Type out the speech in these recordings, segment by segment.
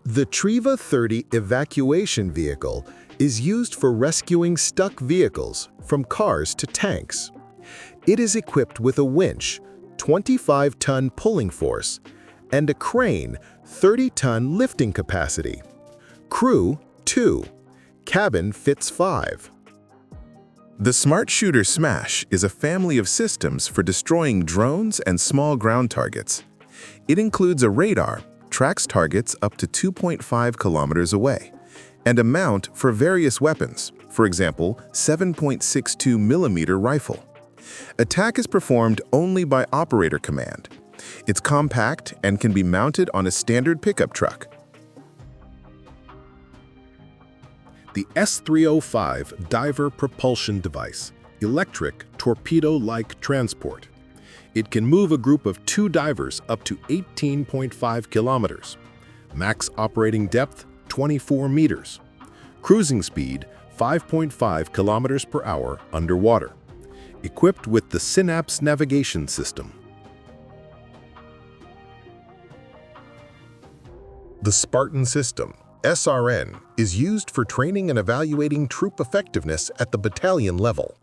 The Triva 30 evacuation vehicle is used for rescuing stuck vehicles from cars to tanks. It is equipped with a winch, 25-ton pulling force, and a crane, 30-ton lifting capacity. Crew, 2. Cabin fits 5. The Smart Shooter Smash is a family of systems for destroying drones and small ground targets. It includes a radar, tracks targets up to 2.5 kilometers away, and a mount for various weapons, for example, 7.62 millimeter rifle. Attack is performed only by operator command. It's compact and can be mounted on a standard pickup truck. The S-305 Diver Propulsion Device, electric torpedo-like transport. It can move a group of 2 divers up to 18.5 kilometers. Max operating depth, 24 meters. Cruising speed, 5.5 kilometers per hour underwater. Equipped with the Synapse navigation system. The Spartan system, SRN, is used for training and evaluating troop effectiveness at the battalion level.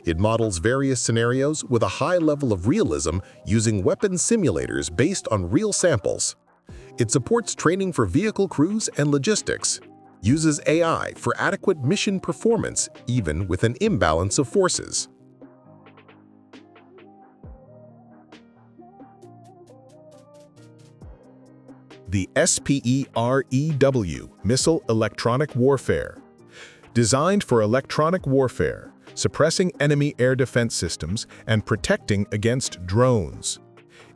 It models various scenarios with a high level of realism using weapon simulators based on real samples. It supports training for vehicle crews and logistics, uses AI for adequate mission performance even with an imbalance of forces. The SPEREW Missile Electronic Warfare. Designed for electronic warfare, suppressing enemy air defense systems and protecting against drones.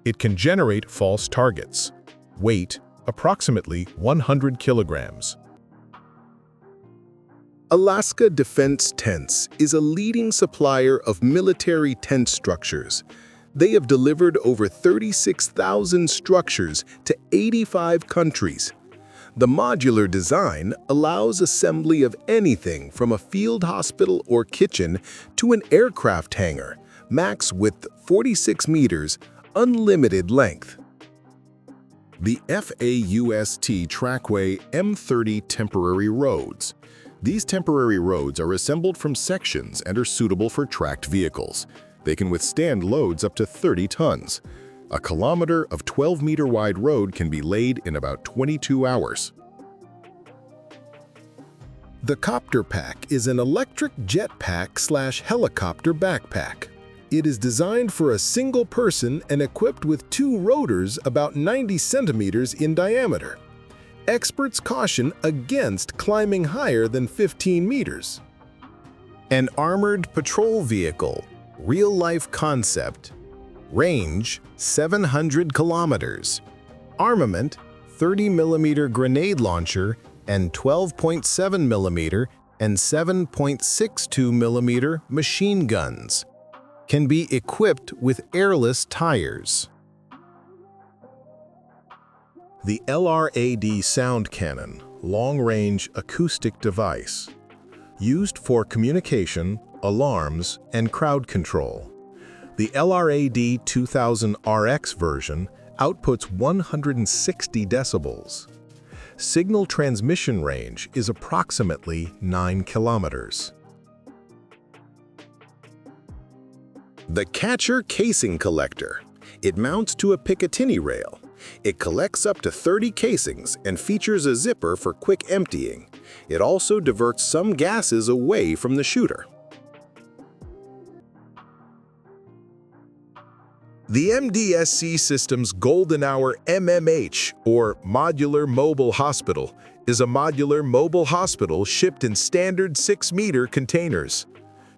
It can generate false targets. Weight, approximately 100 kilograms. Alaska Defense Tents is a leading supplier of military tent structures. They have delivered over 36,000 structures to 85 countries. The modular design allows assembly of anything from a field hospital or kitchen to an aircraft hangar, max width 46 meters, unlimited length. The FAUST Trackway M30 Temporary Roads. These temporary roads are assembled from sections and are suitable for tracked vehicles. They can withstand loads up to 30 tons. A kilometer of 12-meter wide road can be laid in about 22 hours. The Copter Pack is an electric jetpack/helicopter backpack. It is designed for a single person and equipped with 2 rotors about 90 centimeters in diameter. Experts caution against climbing higher than 15 meters. An armored patrol vehicle, real-life concept. Range, 700 kilometers. Armament, 30mm grenade launcher and 12.7mm and 7.62mm machine guns. Can be equipped with airless tires. The LRAD Sound Cannon, long-range acoustic device. Used for communication, alarms, and crowd control. The LRAD 2000RX version outputs 160 decibels. Signal transmission range is approximately 9 kilometers. The Catcher Casing Collector. It mounts to a Picatinny rail. It collects up to 30 casings and features a zipper for quick emptying. It also diverts some gases away from the shooter. The MDSC Systems Golden Hour MMH, or Modular Mobile Hospital, is a modular mobile hospital shipped in standard 6-meter containers.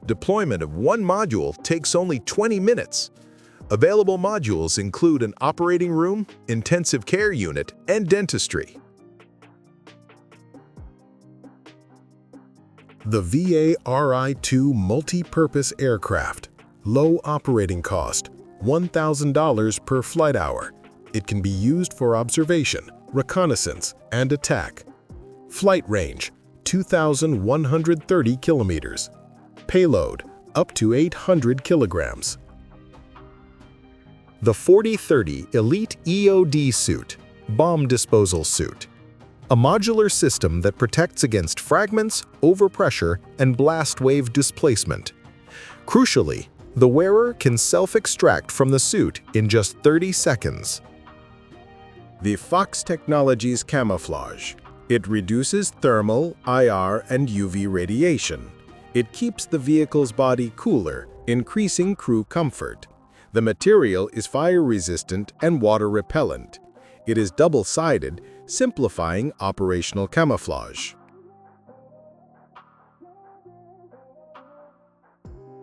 Deployment of one module takes only 20 minutes. Available modules include an operating room, intensive care unit, and dentistry. The VARI-2 Multi-Purpose Aircraft. Low operating cost, $1,000 per flight hour. It can be used for observation, reconnaissance, and attack. Flight range, 2,130 kilometers. Payload, up to 800 kilograms. The 4030 Elite EOD Suit, Bomb Disposal Suit. a modular system that protects against fragments, overpressure, and blast wave displacement. Crucially, the wearer can self-extract from the suit in just 30 seconds. The Fox Technologies Camouflage. It reduces thermal, IR, and UV radiation. It keeps the vehicle's body cooler, increasing crew comfort. The material is fire-resistant and water-repellent. It is double-sided, simplifying operational camouflage.